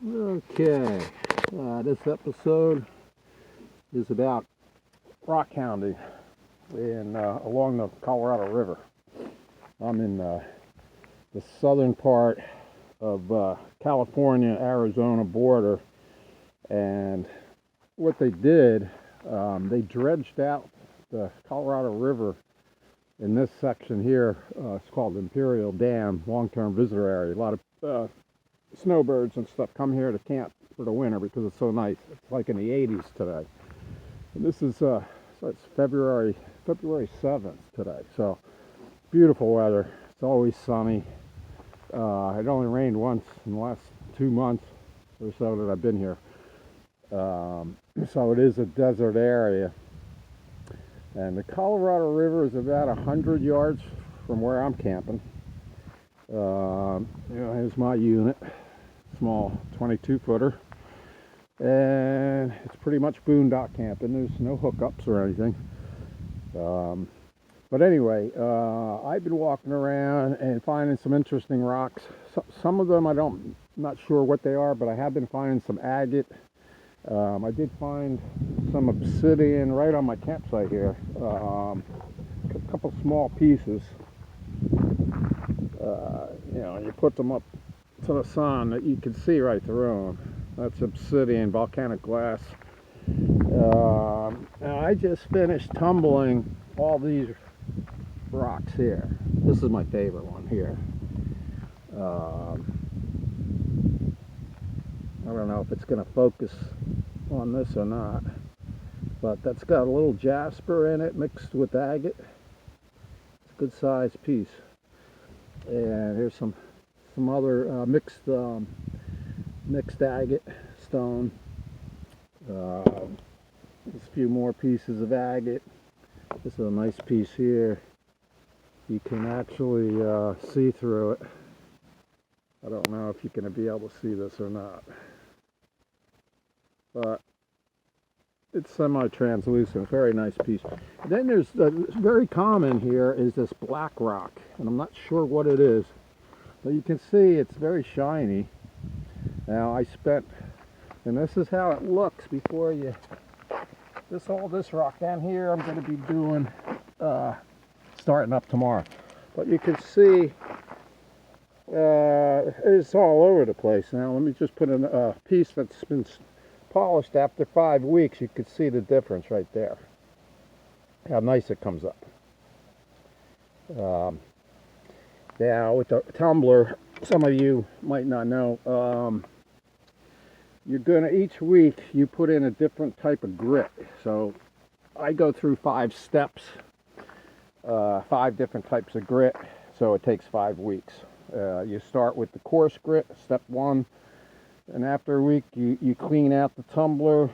Okay, this episode is about rock hounding along the Colorado River. I'm in the southern part of California, Arizona border, and what they did, they dredged out the Colorado River in this section here. It's called Imperial Dam, long-term visitor area. A lot of snowbirds and stuff come here to camp for the winter because it's so nice. It's like in the 80s today. And this is so it's February 7th today. So beautiful weather. It's always sunny. It only rained once in the last 2 months or so that I've been here. So it is a desert area. And the Colorado River is about 100 yards from where I'm camping. Here's my unit. Small 22-footer, and it's pretty much boondock camping. There's no hookups or anything, but anyway, I've been walking around and finding some interesting rocks. Some of them I'm not sure what they are, but I have been finding some agate. I did find some obsidian right on my campsite here, a couple small pieces. You put them up to the sun that you can see right through them. That's obsidian, volcanic glass. Now I just finished tumbling all these rocks here. This is my favorite one here. I don't know if it's going to focus on this or not, but that's got a little jasper in it mixed with agate. It's a good sized piece. And here's some other mixed agate stone. There's a few more pieces of agate. This is a nice piece here. You can actually see through it. I don't know if you're going to be able to see this or not, but it's semi-translucent. Very nice piece. And then there's very common here is this black rock, and I'm not sure what it is. But you can see it's very shiny. Now and this is how it looks before you, all this rock down here I'm going to be doing, starting up tomorrow. But you can see it's all over the place. Now let me just put in a piece that's been polished after 5 weeks. You can see the difference right there. How nice it comes up. Now with the tumbler, some of you might not know, you're gonna, each week you put in a different type of grit. So I go through 5 steps, 5 different types of grit, so it takes 5 weeks. You start with the coarse grit, step 1, and after a week you clean out the tumbler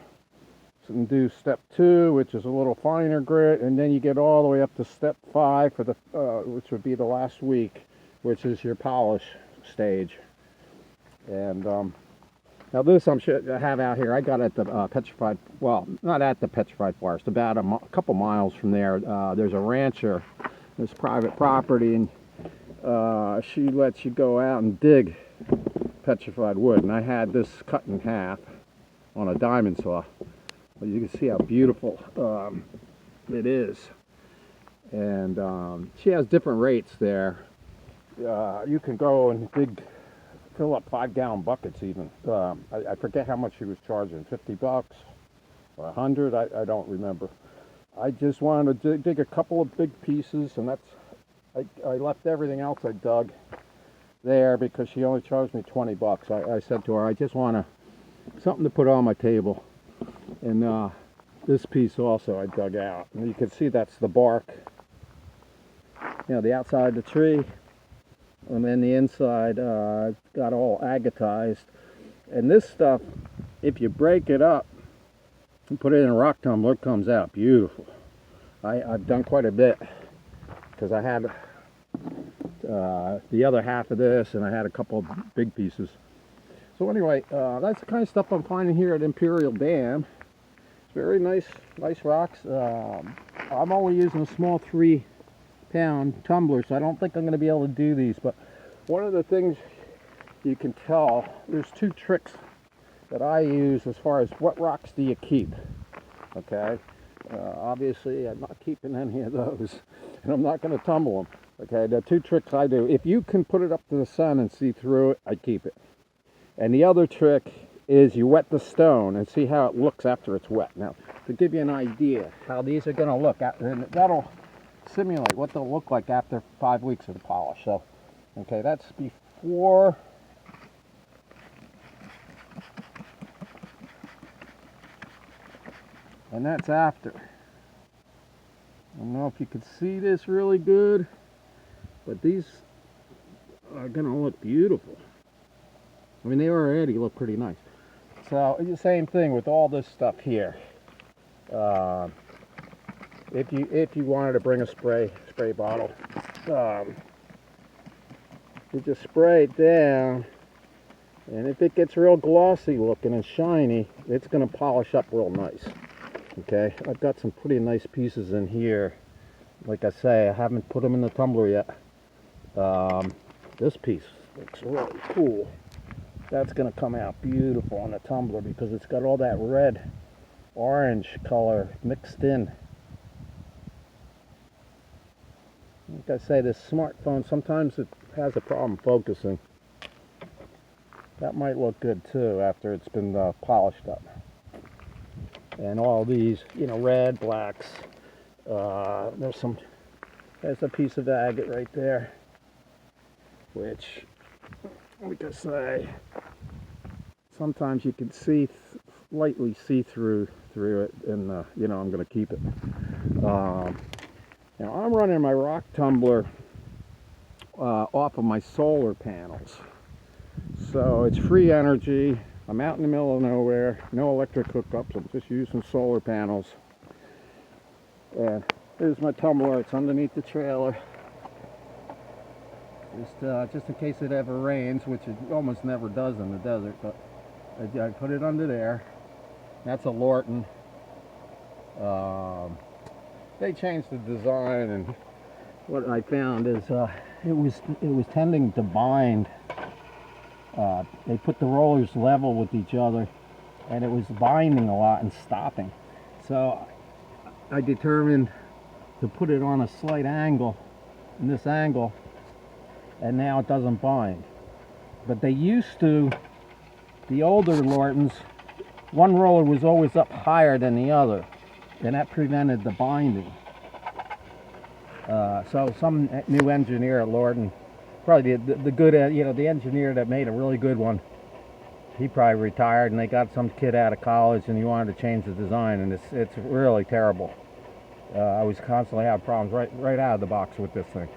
and do step 2, which is a little finer grit, and then you get all the way up to step 5 for the which would be the last week, which is your polish stage. And now this I have out here. I got at the Petrified, well, not at the Petrified Forest, about a couple miles from there. There's a rancher, there's private property, and she lets you go out and dig petrified wood. And I had this cut in half on a diamond saw. But you can see how beautiful it is. And she has different rates there. You can go and fill up 5-gallon buckets even. I forget how much she was charging, $50 or 100, I don't remember. I just wanted to dig a couple of big pieces, and I left everything else I dug there because she only charged me $20. I said to her, I just want something to put on my table. And this piece also I dug out, and you can see that's the bark, the outside of the tree, and then the inside got all agatized. And this stuff, if you break it up and put it in a rock tumbler, it comes out beautiful. I've done quite a bit because I had the other half of this, and I had a couple of big pieces. So anyway, that's the kind of stuff I'm finding here at Imperial Dam. Very nice rocks. I'm only using a small 3-pound tumbler, so I don't think I'm going to be able to do these. But one of the things you can tell, there's 2 tricks that I use as far as what rocks do you keep, okay? Obviously, I'm not keeping any of those, and I'm not going to tumble them, okay? The two tricks I do, if you can put it up to the sun and see through it, I keep it. And the other trick is you wet the stone and see how it looks after it's wet. Now, to give you an idea how these are going to look, and that'll simulate what they'll look like after 5 weeks of the polish. So, okay, that's before. And that's after. I don't know if you can see this really good, but these are going to look beautiful. I mean, they already look pretty nice. So, it's the same thing with all this stuff here. If you wanted to bring a spray bottle, you just spray it down, and if it gets real glossy looking and shiny, it's going to polish up real nice. Okay, I've got some pretty nice pieces in here. Like I say, I haven't put them in the tumbler yet. This piece looks really cool. That's going to come out beautiful on the tumbler because it's got all that red orange color mixed in. Like I say, this smartphone, sometimes it has a problem focusing. That might look good too after it's been polished up. And all these, you know, red, blacks. There's a piece of agate right there, which, like I say, sometimes you can lightly see through it, and you know, I'm going to keep it. Now I'm running my rock tumbler off of my solar panels, so it's free energy. I'm out in the middle of nowhere, no electric hookups. I'm just using solar panels. And here's my tumbler. It's underneath the trailer. Just in case it ever rains, which it almost never does in the desert. But I put it under there. That's a Lorton. They changed the design, and what I found is it was tending to bind. They put the rollers level with each other, and it was binding a lot and stopping. So I determined to put it on a slight angle, in this angle, and now it doesn't bind. But they used to, the older Lortons, one roller was always up higher than the other, and that prevented the binding. So some new engineer at Lorton, probably the good, you know, the engineer that made a really good one, he probably retired, and they got some kid out of college, and he wanted to change the design, and it's really terrible. I was constantly having problems right out of the box with this thing,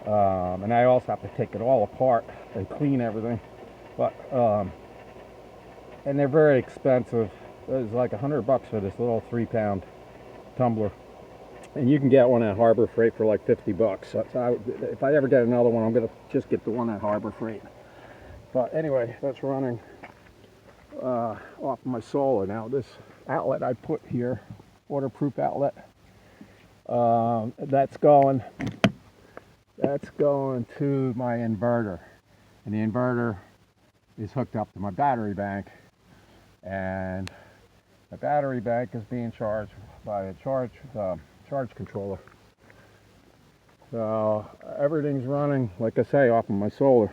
and I also have to take it all apart and clean everything. But and they're very expensive. It was like $100 for this little 3-pound tumbler. And you can get one at Harbor Freight for like $50. So if I ever get another one, I'm going to just get the one at Harbor Freight. But anyway, that's running off my solar. Now this outlet I put here, waterproof outlet, that's going to my inverter. And the inverter is hooked up to my battery bank. And the battery bank is being charged by a charge controller. So everything's running, like I say, off of my solar.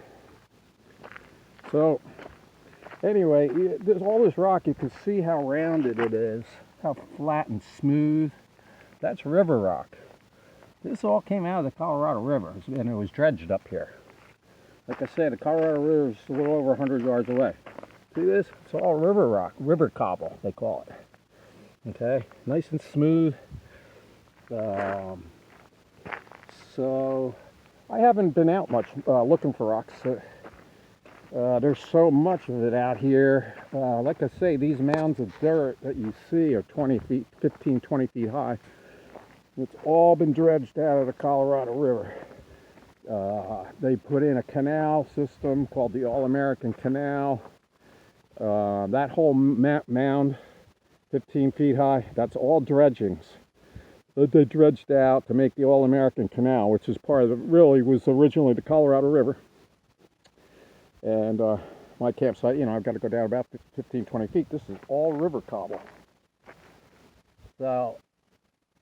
So anyway, there's all this rock. You can see how rounded it is, how flat and smooth. That's river rock. This all came out of the Colorado River, and it was dredged up here. Like I said, the Colorado River is a little over 100 yards away. See this? It's all river rock, river cobble, they call it. Okay, nice and smooth. So I haven't been out much looking for rocks. There's so much of it out here. Like I say, these mounds of dirt that you see are 15, 20 feet high. It's all been dredged out of the Colorado River. They put in a canal system called the All-American Canal. That whole mound, 15 feet high, that's all dredgings that they dredged out to make the All-American Canal, which is part of really was originally the Colorado River. And my campsite, you know, I've got to go down about 15, 20 feet. This is all river cobble. So,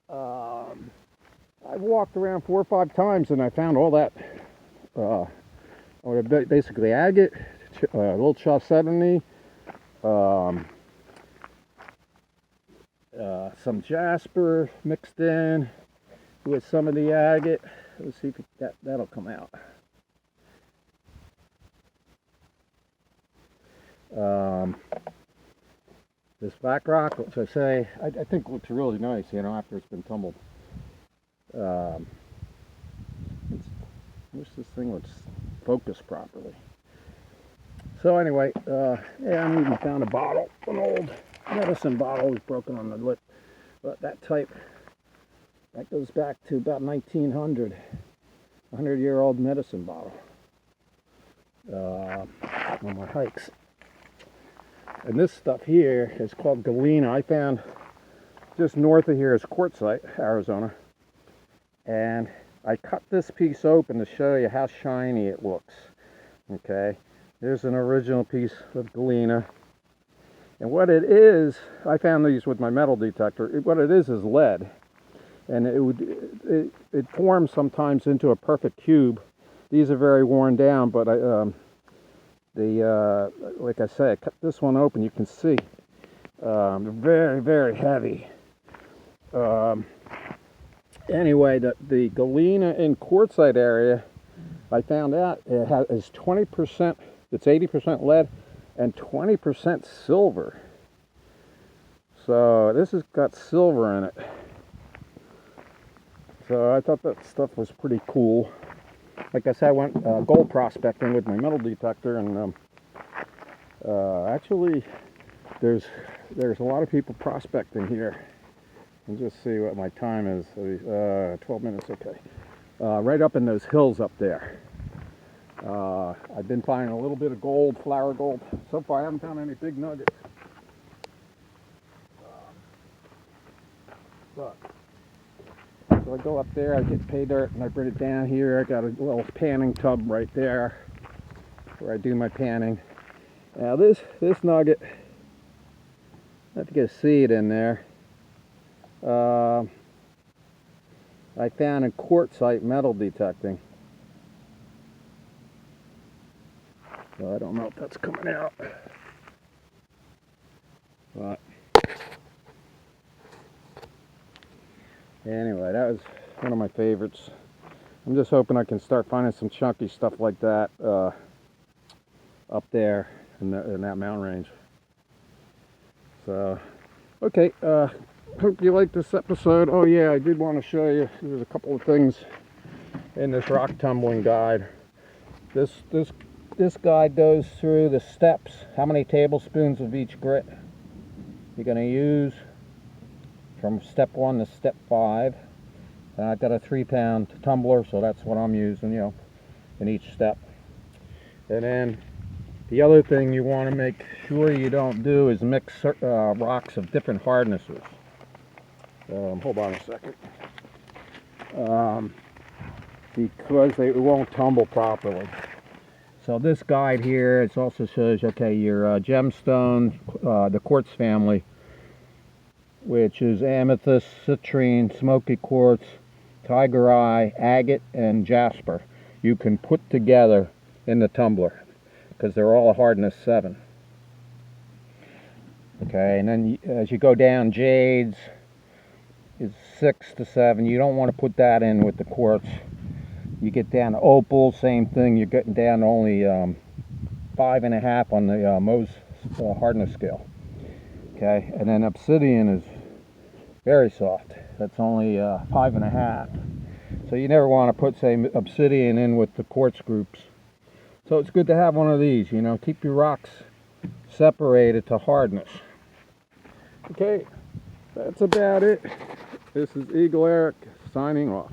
I've walked around 4 or 5 times and I found all that, basically agate, a little chalcedony, some jasper mixed in with some of the agate. Let's see if that'll come out. This black rock, which I say, I think looks really nice, you know, after it's been tumbled. I wish this thing would focus properly. So anyway, yeah, I even found a bottle, an old medicine bottle was broken on the lip. But that type, that goes back to about 1900, 100-year-old medicine bottle on my hikes. And this stuff here is called Galena. I found just north of here is Quartzsite, Arizona. And I cut this piece open to show you how shiny it looks. Okay, there's an original piece of Galena. And what it is, I found these with my metal detector. What it is lead. And it forms sometimes into a perfect cube. These are very worn down, but like I say, I cut this one open. You can see they're very, very heavy. Anyway, the Galena in Quartzsite area, I found out it is 20%. It's 80% lead and 20% silver. So this has got silver in it. So I thought that stuff was pretty cool. Like I said, I went gold prospecting with my metal detector, and actually there's a lot of people prospecting here. Let's just see what my time is. 12 minutes, okay. Right up in those hills up there. I've been finding a little bit of gold, flower gold. So far I haven't found any big nuggets. So I go up there, I get pay dirt, and I bring it down here. I got a little panning tub right there where I do my panning. Now this nugget, I have to get a seed in there. I found in quartzite metal detecting. So I don't know if that's coming out. But anyway, that was one of my favorites. I'm just hoping I can start finding some chunky stuff like that up there in that mountain range. So, okay, hope you liked this episode. Oh yeah, I did want to show you, there's a couple of things in this rock tumbling guide. This guide goes through the steps, how many tablespoons of each grit you're going to use from step 1 to step 5. And I've got a 3-pound tumbler, so that's what I'm using, you know, in each step. And then the other thing you want to make sure you don't do is mix rocks of different hardnesses. Hold on a second. Because they won't tumble properly. So this guide here, it also shows, okay, your gemstone, the quartz family, which is amethyst, citrine, smoky quartz, tiger eye, agate, and jasper. You can put together in the tumbler because they're all a hardness 7. Okay, and then as you go down, jades is 6 to 7. You don't want to put that in with the quartz. You get down to opal, same thing. You're getting down to only 5.5 on the Mohs hardness scale. Okay, and then obsidian is very soft. That's only 5.5. So you never want to put, say, obsidian in with the quartz groups. So it's good to have one of these, you know, keep your rocks separated to hardness. Okay, that's about it. This is Eagle Eric signing off.